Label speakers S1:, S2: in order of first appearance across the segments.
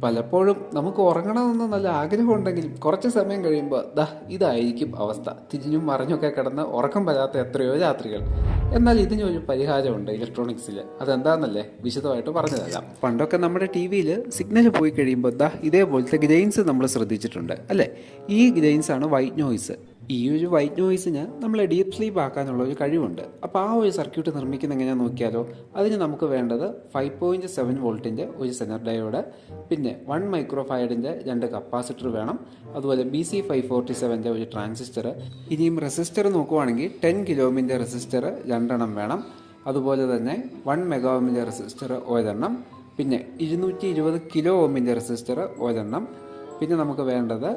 S1: പലപ്പോഴും നമുക്ക് ഉറങ്ങണമെന്ന് നല്ല ആഗ്രഹമുണ്ടെങ്കിലും കുറച്ച് സമയം കഴിയുമ്പോൾ ഇതായിരിക്കും അവസ്ഥ. തിരിഞ്ഞും മറിഞ്ഞൊക്കെ കിടന്ന് ഉറക്കം വരാത്ത എത്രയോ രാത്രികൾ. എന്നാൽ ഇതിനൊരു പരിഹാരമുണ്ട് ഇലക്ട്രോണിക്സിൽ. അതെന്താണെന്നല്ലേ വിശദമായിട്ട് പറഞ്ഞു തരാം. പണ്ടൊക്കെ നമ്മുടെ ടി വിയിൽ സിഗ്നൽ പോയി കഴിയുമ്പോൾ ഇതേപോലത്തെ ഗ്രെയിൻസ് നമ്മൾ ശ്രദ്ധിച്ചിട്ടുണ്ട് അല്ലേ? ഈ ഗ്രെയിൻസ് ആണ് വൈറ്റ് നോയ്സ്. ഈ ഒരു വൈറ്റ് നോയ്സിന് നമ്മൾ ഡീപ്പ് സ്ലീപ്പ് ആക്കാനുള്ള ഒരു കഴിവുണ്ട്. അപ്പോൾ ആ ഒരു സർക്യൂട്ട് നിർമ്മിക്കുന്ന എങ്ങനെയാണെന്ന് നോക്കിയാലോ. അതിന് നമുക്ക് വേണ്ടത് 5.7 വോൾട്ടിൻ്റെ ഒരു സെനർ ഡയോഡ്, പിന്നെ 1 മൈക്രോ ഫാരഡിൻ്റെ 2 കപ്പാസിറ്റർ വേണം, അതുപോലെ BC547 ഒരു ട്രാൻസിസ്റ്റർ. ഇനിയും റെസിസ്റ്റർ നോക്കുവാണെങ്കിൽ 10 കിലോമിൻ്റെ റെസിസ്റ്റർ 2 വേണം, അതുപോലെ തന്നെ 1 മെഗാ ഓമിൻ്റെ റെസിസ്റ്റർ ഒരെണ്ണം, പിന്നെ 220 കിലോ ഓമിൻ്റെ റെസിസ്റ്റർ ഒരെണ്ണം, പിന്നെ നമുക്ക് വേണ്ടത്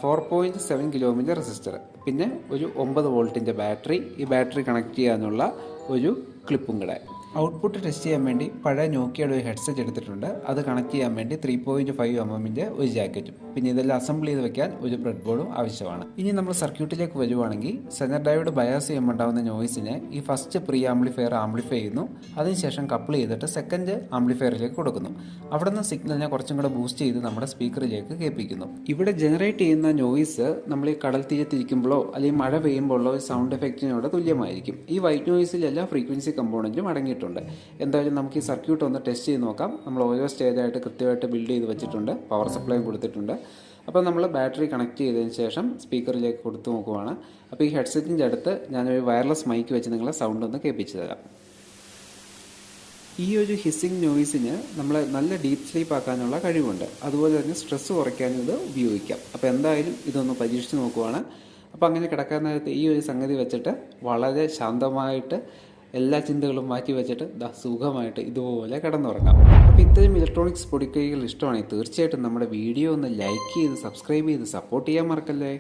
S1: 4.7 കിലോമിൻ്റെ റെസിസ്റ്റർ, പിന്നെ ഒരു 9 വോൾട്ടിൻ്റെ ബാറ്ററി. ഈ ബാറ്ററി കണക്ട് ചെയ്യാനുള്ള ഒരു ക്ലിപ്പും കൂടെ. ഔട്ട്പുട്ട് ടെസ്റ്റ് ചെയ്യാൻ വേണ്ടി പഴയ നോക്കിയുടെ ഒരു ഹെഡ്സെറ്റ് എടുത്തിട്ടുണ്ട്. അത് കണക്ട് ചെയ്യാൻ വേണ്ടി 3.5 mm ഒരു ജാക്കറ്റും, പിന്നെ ഇതെല്ലാം അസംബിൾ ചെയ്ത് വെക്കാൻ ഒരു ബ്രെഡ് ബോർഡും ആവശ്യമാണ്. ഇനി നമ്മൾ സർക്യൂട്ടിലേക്ക് വരുവാണെങ്കിൽ സെനർ ഡയോഡ് ബയാസ് ചെയ്യുമ്പോൾ ഉണ്ടാകുന്ന നോയ്സിനെ ഈ ഫസ്റ്റ് പ്രീ ആംപ്ലിഫയർ ആംപ്ലിഫൈ ചെയ്യുന്നു. അതിനുശേഷം കപ്പിൾ ചെയ്തിട്ട് സെക്കൻഡ് ആംപ്ലിഫയറിലേക്ക് കൊടുക്കുന്നു. അവിടെ നിന്ന് സിഗ്നലിനെ കുറച്ചും കൂടെ ബൂസ്റ്റ് ചെയ്ത് നമ്മുടെ സ്പീക്കറിലേക്ക് കേൾപ്പിക്കുന്നു. ഇവിടെ ജനറേറ്റ് ചെയ്യുന്ന നോയ്സ് നമ്മൾ ഈ കടൽ തീരത്തിരിക്കുമ്പോഴോ അല്ലെങ്കിൽ മഴ പെയ്യുമ്പോഴോ സൗണ്ട് എഫക്റ്റിനോട് തുല്യമായിരിക്കും. ഈ വൈറ്റ് നോയ്സിൽ എല്ലാ ഫ്രീക്വൻസി കമ്പോണൻറ്റും അടങ്ങിയിട്ടുണ്ട്. എന്തായാലും നമുക്ക് ഈ സർക്യൂട്ട് ഒന്ന് ടെസ്റ്റ് ചെയ്ത് നോക്കാം. നമ്മൾ ഓരോ സ്റ്റേജായിട്ട് കൃത്യമായിട്ട് ബിൽഡ് ചെയ്ത് വെച്ചിട്ടുണ്ട്, പവർ സപ്ലൈയും കൊടുത്തിട്ടുണ്ട്. അപ്പോൾ നമ്മൾ ബാറ്ററി കണക്ട് ചെയ്തതിന് ശേഷം സ്പീക്കറിലേക്ക് കൊടുത്തു നോക്കുവാണ്. അപ്പോൾ ഈ ഹെഡ്സെറ്റിൻ്റെ അടുത്ത് ഞാനൊരു വയർലെസ് മൈക്ക് വെച്ച് നിങ്ങളെ സൗണ്ട് ഒന്ന് കേൾപ്പിച്ച് തരാം. ഈ ഒരു ഹിസ്സിങ് നോയ്സിന് നമ്മൾ നല്ല ഡീപ്പ് സ്ലീപ്പ് ആക്കാനുള്ള കഴിവുണ്ട്. അതുപോലെ തന്നെ സ്ട്രെസ്സ് കുറയ്ക്കാനും ഇത് ഉപയോഗിക്കാം. അപ്പോൾ എന്തായാലും ഇതൊന്ന് പരീക്ഷിച്ച് നോക്കുവാണ്. അപ്പോൾ അങ്ങനെ കിടക്കാൻ നേരത്ത് ഈ ഒരു സംഗതി വെച്ചിട്ട് വളരെ ശാന്തമായിട്ട് എല്ലാ ചിന്തകളും മാറ്റി വെച്ചിട്ട് സുഖമായിട്ട് ഇതുപോലെ കിടന്നുറങ്ങാം. അപ്പോൾ ഇത്തരം ഇലക്ട്രോണിക്സ് പൊടിക്കൈകൾ ഇഷ്ടമാണെങ്കിൽ തീർച്ചയായിട്ടും നമ്മുടെ വീഡിയോ ഒന്ന് ലൈക്ക് ചെയ്ത് സബ്സ്ക്രൈബ് ചെയ്ത് സപ്പോർട്ട് ചെയ്യാൻ മറക്കല്ലേ.